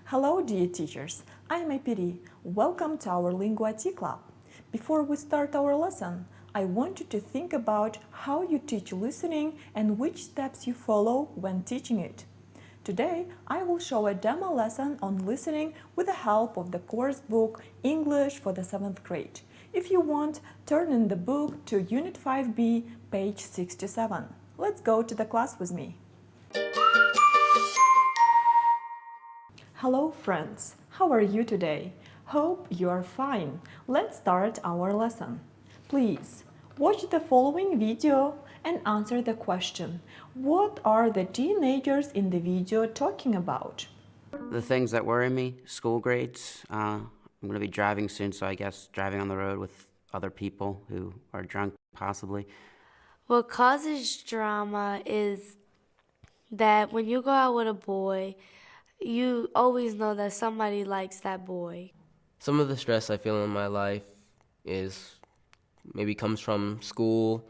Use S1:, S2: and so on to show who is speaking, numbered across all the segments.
S1: Hello dear teachers, I'm Epiri. Welcome to our Lingua Tea Club. Before we start our lesson, I want you to think about how you teach listening and which steps you follow when teaching it. Today, I will show a demo lesson on listening with the help of the course book English for the 7th grade. If you want, turn in the book to Unit 5B, page 67. Let's go to the class with me. Hello friends, how are you today? Hope you are fine. Let's start our lesson. Please, watch the following video and answer the question. What are the teenagers in the video talking about?
S2: The things that worry me, school grades. I'm going to be driving soon, so I guess driving on the road with other people who are drunk, possibly.
S3: What causes drama is that when you go out with a boy, you always know that somebody likes that boy.
S4: Some of the stress I feel in my life is maybe comes from school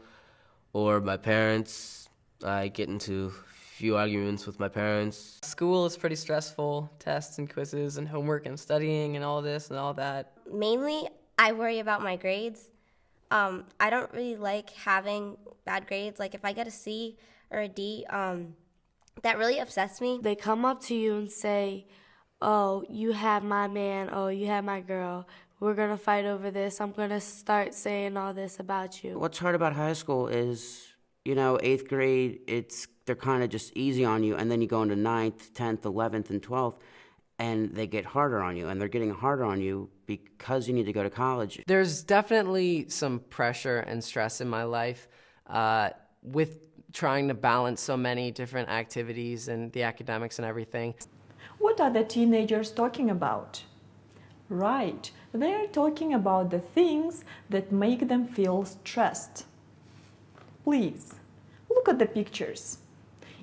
S4: or my parents. I get into a few arguments with my parents.
S5: School is pretty stressful, tests and quizzes and homework and studying and all this and all that.
S6: Mainly, I worry about my grades. I don't really like having bad grades. Like if I get a C or a D, that really upsets me.
S3: They come up to you and say, oh, you have my man, oh, you have my girl. We're going to fight over this. I'm going to start saying all this about you.
S2: What's hard about high school is, 8th grade, they're kind of just easy on you, and then you go into 9th, 10th, 11th, and 12th, and they get harder on you, and they're getting harder on you because you need to go to college.
S5: There's definitely some pressure and stress in my life with trying to balance so many different activities and the academics and everything.
S1: What are the teenagers talking about? Right, they're talking about the things that make them feel stressed. Please, look at the pictures.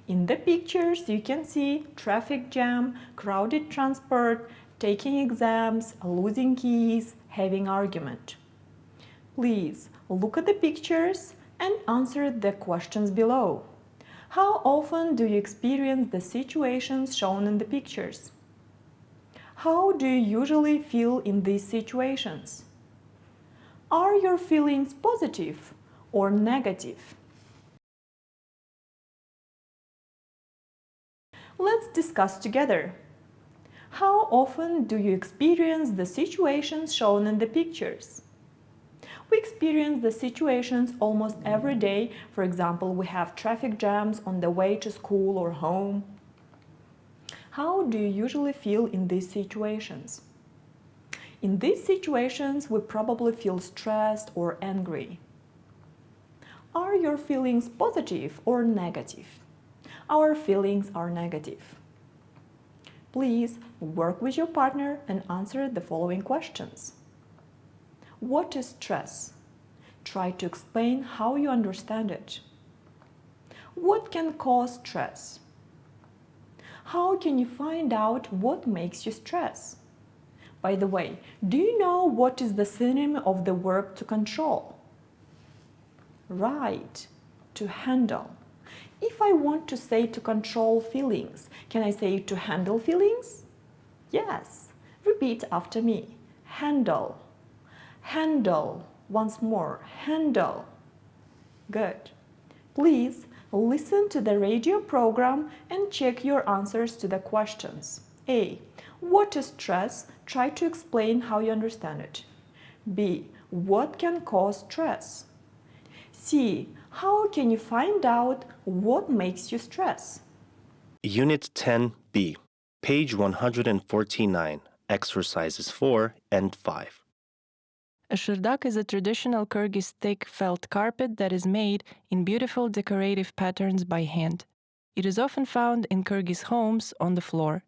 S1: In the pictures, you can see traffic jam, crowded transport, taking exams, losing keys, having argument. Please, look at the pictures and answer the questions below. How often do you experience the situations shown in the pictures? How do you usually feel in these situations? Are your feelings positive or negative? Let's discuss together. How often do you experience the situations shown in the pictures? We experience the situations almost every day. For example, we have traffic jams on the way to school or home. How do you usually feel in these situations? In these situations, we probably feel stressed or angry. Are your feelings positive or negative? Our feelings are negative. Please work with your partner and answer the following questions. What is stress? Try to explain how you understand it. What can cause stress? How can you find out what makes you stress? By the way, do you know what is the synonym of the verb to control? Right, to handle. If I want to say to control feelings, can I say to handle feelings? Yes. Repeat after me. Handle. Handle. Once more. Handle. Good. Please listen to the radio program and check your answers to the questions. A. What is stress? Try to explain how you understand it. B. What can cause stress? C. How can you find out what makes you stress?
S7: Unit 10B, page 149, exercises 4 and 5.
S8: A shurdak is a traditional Kyrgyz thick felt carpet that is made in beautiful decorative patterns by hand. It is often found in Kyrgyz homes on the floor.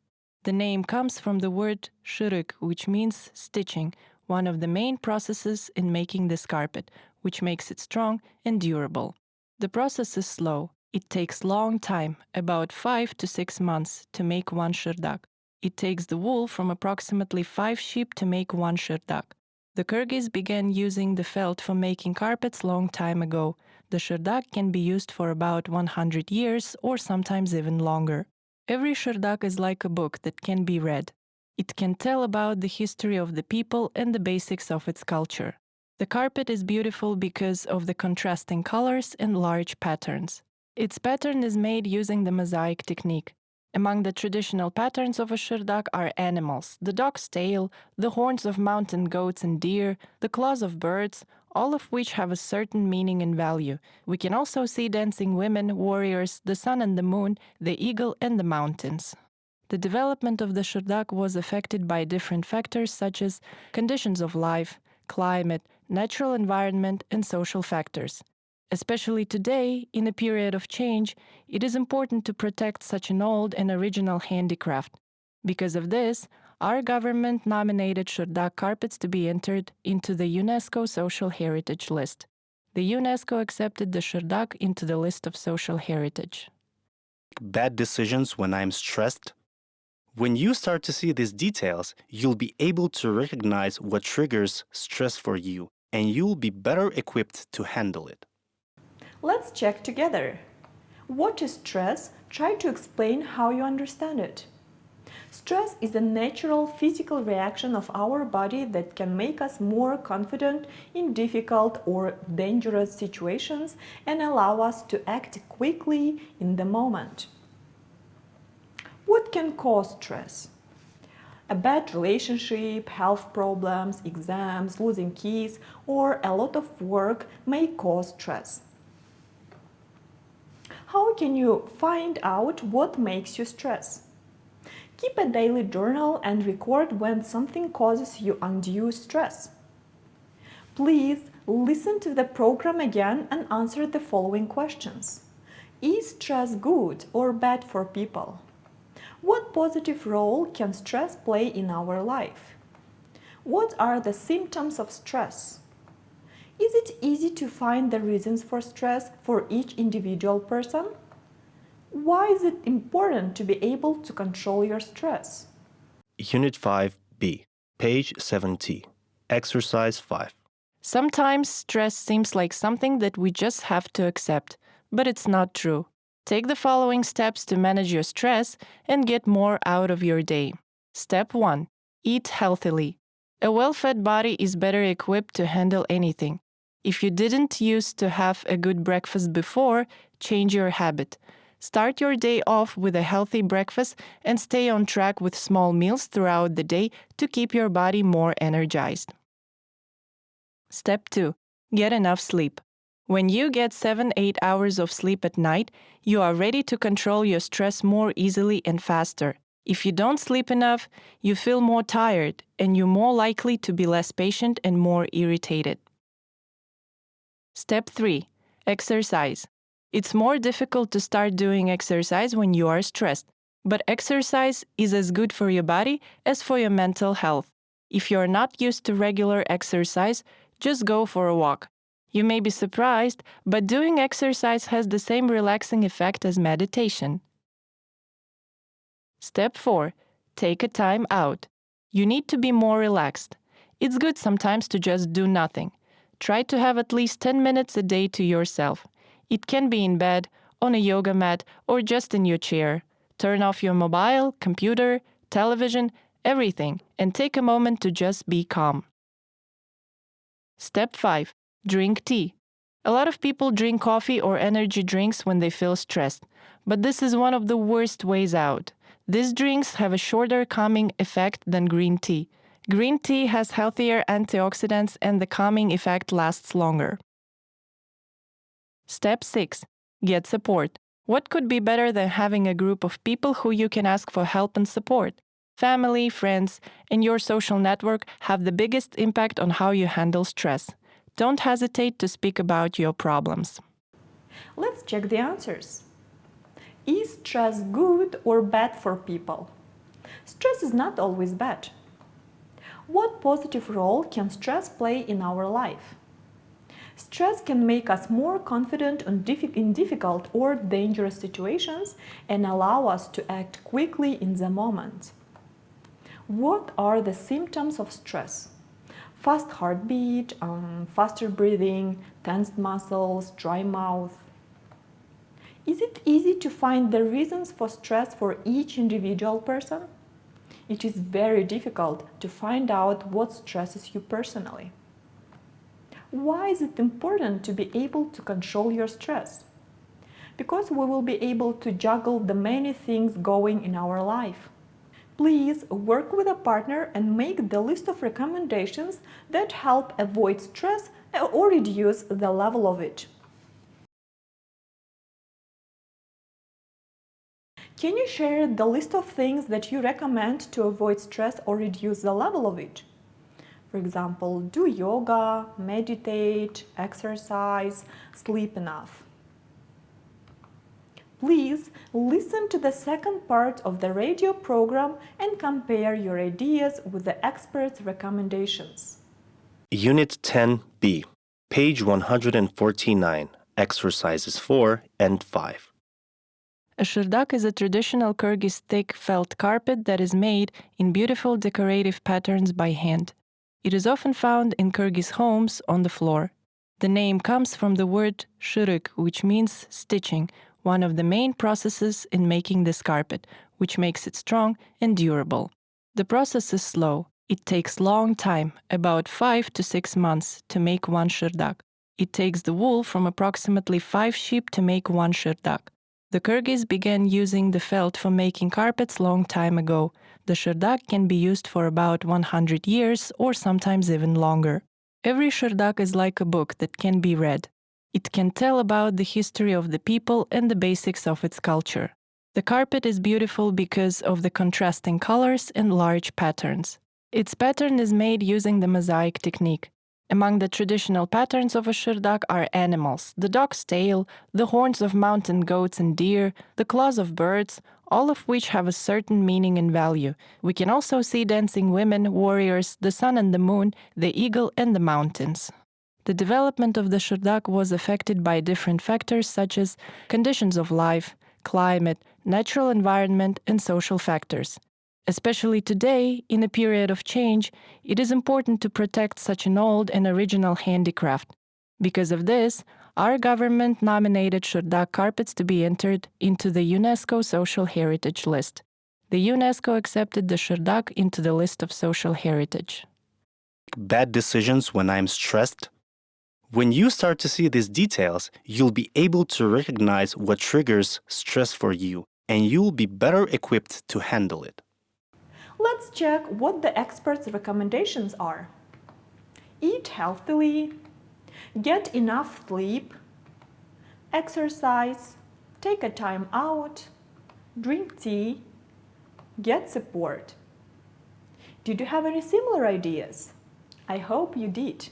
S8: The name comes from the word shuruk, which means stitching, one of the main processes in making this carpet, which makes it strong and durable. The process is slow. It takes long time, about 5 to 6 months, to make one shurdak. It takes the wool from approximately 5 sheep to make one shurdak. The Kyrgyz began using the felt for making carpets long time ago. The shurdak can be used for about 100 years or sometimes even longer. Every shurdak is like a book that can be read. It can tell about the history of the people and the basics of its culture. The carpet is beautiful because of the contrasting colors and large patterns. Its pattern is made using the mosaic technique. Among the traditional patterns of a shurdak are animals, the dog's tail, the horns of mountain goats and deer, the claws of birds, all of which have a certain meaning and value. We can also see dancing women, warriors, the sun and the moon, the eagle and the mountains. The development of the shurdak was affected by different factors such as conditions of life, climate, natural environment, and social factors. Especially today, in a period of change, it is important to protect such an old and original handicraft. Because of this, our government nominated shurdak carpets to be entered into the UNESCO Social Heritage List. The UNESCO accepted the shurdak into the list of social heritage.
S7: Bad decisions when I'm stressed? When you start to see these details, you'll be able to recognize what triggers stress for you, and you'll be better equipped to handle it.
S1: Let's check together. What is stress? Try to explain how you understand it. Stress is a natural physical reaction of our body that can make us more confident in difficult or dangerous situations and allow us to act quickly in the moment. What can cause stress? A bad relationship, health problems, exams, losing keys, or a lot of work may cause stress. How can you find out what makes you stress? Keep a daily journal and record when something causes you undue stress. Please listen to the program again and answer the following questions. Is stress good or bad for people? What positive role can stress play in our life? What are the symptoms of stress? Is it easy to find the reasons for stress for each individual person? Why is it important to be able to control your stress?
S7: Unit 5B, page 70, exercise 5.
S8: Sometimes stress seems like something that we just have to accept, but it's not true. Take the following steps to manage your stress and get more out of your day. Step 1. Eat healthily. A well-fed body is better equipped to handle anything. If you didn't used to have a good breakfast before, change your habit. Start your day off with a healthy breakfast and stay on track with small meals throughout the day to keep your body more energized. Step 2. Get enough sleep. When you get 7-8 hours of sleep at night, you are ready to control your stress more easily and faster. If you don't sleep enough, you feel more tired and you're more likely to be less patient and more irritated. Step 3. Exercise. It's more difficult to start doing exercise when you are stressed, but exercise is as good for your body as for your mental health. If you're not used to regular exercise, just go for a walk. You may be surprised, but doing exercise has the same relaxing effect as meditation. Step 4. Take a time out. You need to be more relaxed. It's good sometimes to just do nothing. Try to have at least 10 minutes a day to yourself. It can be in bed, on a yoga mat, or just in your chair. Turn off your mobile, computer, television, everything, and take a moment to just be calm. Step 5. Drink tea. A lot of people drink coffee or energy drinks when they feel stressed, but this is one of the worst ways out. These drinks have a shorter calming effect than green tea. Green tea has healthier antioxidants and the calming effect lasts longer. Step 6. Get support. What could be better than having a group of people who you can ask for help and support? Family, friends, and your social network have the biggest impact on how you handle stress. Don't hesitate to speak about your problems.
S1: Let's check the answers. Is stress good or bad for people? Stress is not always bad. What positive role can stress play in our life? Stress can make us more confident in difficult or dangerous situations and allow us to act quickly in the moment. What are the symptoms of stress? Fast heartbeat, faster breathing, tensed muscles, dry mouth. Is it easy to find the reasons for stress for each individual person? It is very difficult to find out what stresses you personally. Why is it important to be able to control your stress? Because we will be able to juggle the many things going in our life. Please work with a partner and make the list of recommendations that help avoid stress or reduce the level of it. Can you share the list of things that you recommend to avoid stress or reduce the level of it? For example, do yoga, meditate, exercise, sleep enough. Please listen to the second part of the radio program and compare your ideas with the experts' recommendations.
S7: Unit 10B, page 149, exercises 4 and 5.
S8: A shurdak is a traditional Kyrgyz thick felt carpet that is made in beautiful decorative patterns by hand. It is often found in Kyrgyz homes on the floor. The name comes from the word shuruk, which means stitching, one of the main processes in making this carpet, which makes it strong and durable. The process is slow. It takes long time, about 5 to 6 months, to make one shurdak. It takes the wool from approximately 5 sheep to make one shurdak. The Kyrgyz began using the felt for making carpets long time ago. The shurdak can be used for about 100 years or sometimes even longer. Every shurdak is like a book that can be read. It can tell about the history of the people and the basics of its culture. The carpet is beautiful because of the contrasting colors and large patterns. Its pattern is made using the mosaic technique. Among the traditional patterns of a shurdak are animals, the dog's tail, the horns of mountain goats and deer, the claws of birds, all of which have a certain meaning and value. We can also see dancing women, warriors, the sun and the moon, the eagle and the mountains. The development of the shurdak was affected by different factors such as conditions of life, climate, natural environment, and social factors. Especially today, in a period of change, it is important to protect such an old and original handicraft. Because of this, our government nominated shurdak carpets to be entered into the UNESCO Social Heritage List. The UNESCO accepted the shurdak into the list of social heritage.
S7: Bad decisions when I'm stressed? When you start to see these details, you'll be able to recognize what triggers stress for you, and you'll be better equipped to handle it.
S1: Let's check what the experts' recommendations are. Eat healthily, get enough sleep, exercise, take a time out, drink tea, get support. Did you have any similar ideas? I hope you did.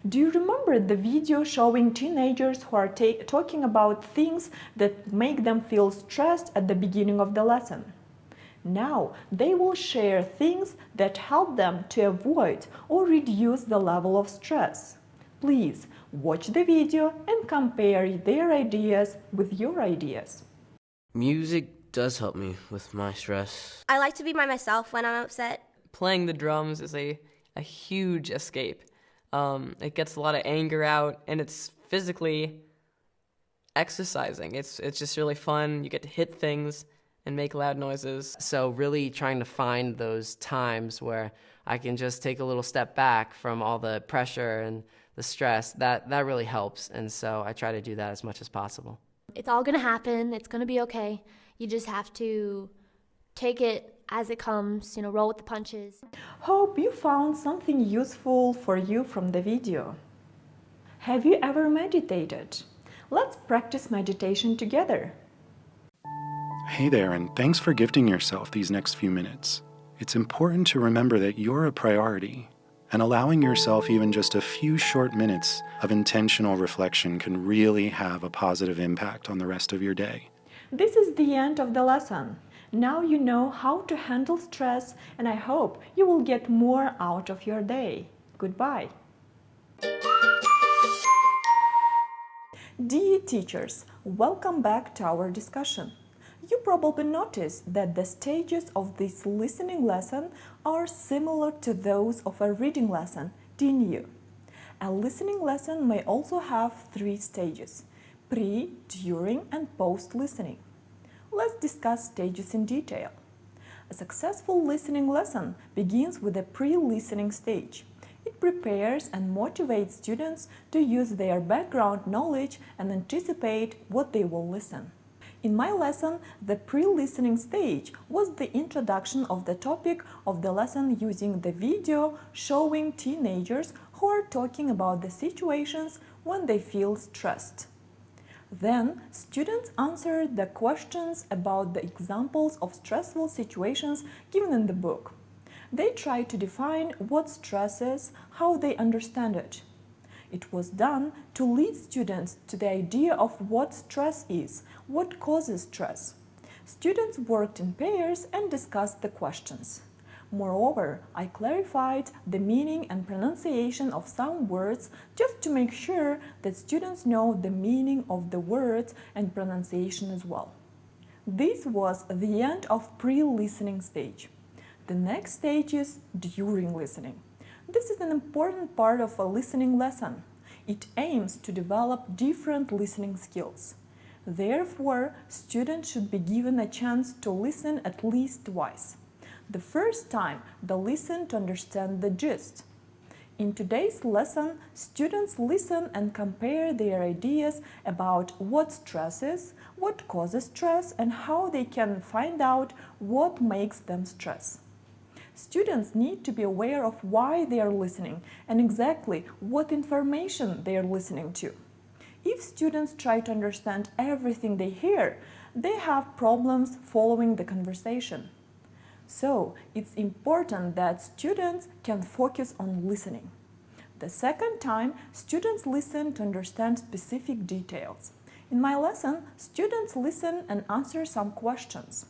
S1: Do you remember the video showing teenagers who are talking about things that make them feel stressed at the beginning of the lesson? Now they will share things that help them to avoid or reduce the level of stress. Please watch the video and compare their ideas with your ideas.
S4: Music does help me with my stress.
S6: I like to be by myself when I'm upset.
S5: Playing the drums is a huge escape. It gets a lot of anger out, and it's physically exercising. It's just really fun. You get to hit things and make loud noises. So really trying to find those times where I can just take a little step back from all the pressure and the stress, that really helps. And so I try to do that as much as possible.
S9: It's all gonna happen. It's gonna be okay. You just have to take it as it comes, roll with the punches.
S1: Hope you found something useful for you from the video. Have you ever meditated? Let's practice meditation together.
S10: Hey there, and thanks for gifting yourself these next few minutes. It's important to remember that you're a priority, and allowing yourself even just a few short minutes of intentional reflection can really have a positive impact on the rest of your day.
S1: This is the end of the lesson. Now you know how to handle stress, and I hope you will get more out of your day. Goodbye. Dear teachers, welcome back to our discussion. You probably noticed that the stages of this listening lesson are similar to those of a reading lesson, didn't you? A listening lesson may also have 3 stages: pre, during, and post-listening. Let's discuss stages in detail. A successful listening lesson begins with a pre-listening stage. It prepares and motivates students to use their background knowledge and anticipate what they will listen. In my lesson, the pre-listening stage was the introduction of the topic of the lesson using the video showing teenagers who are talking about the situations when they feel stressed. Then, students answered the questions about the examples of stressful situations given in the book. They tried to define what stress is, how they understand it. It was done to lead students to the idea of what stress is, what causes stress. Students worked in pairs and discussed the questions. Moreover, I clarified the meaning and pronunciation of some words just to make sure that students know the meaning of the words and pronunciation as well. This was the end of pre-listening stage. The next stage is during listening. This is an important part of a listening lesson. It aims to develop different listening skills. Therefore, students should be given a chance to listen at least twice. The first time, they listen to understand the gist. In today's lesson, students listen and compare their ideas about what stress is, what causes stress, and how they can find out what makes them stress. Students need to be aware of why they are listening and exactly what information they are listening to. If students try to understand everything they hear, they have problems following the conversation. So, it's important that students can focus on listening. The second time, students listen to understand specific details. In my lesson, students listen and answer some questions.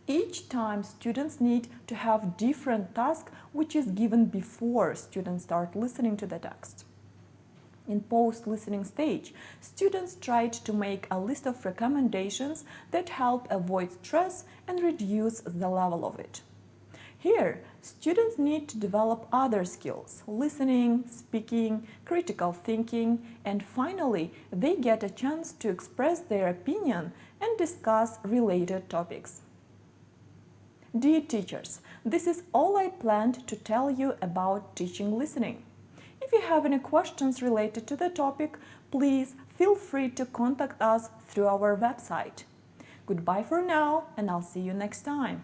S1: Each time, students need to have different task which is given before students start listening to the text. In post-listening stage, students tried to make a list of recommendations that help avoid stress and reduce the level of it. Here, students need to develop other skills: listening, speaking, critical thinking, and finally, they get a chance to express their opinion and discuss related topics. Dear teachers, this is all I planned to tell you about teaching listening. If you have any questions related to the topic, please feel free to contact us through our website. Goodbye for now, and I'll see you next time.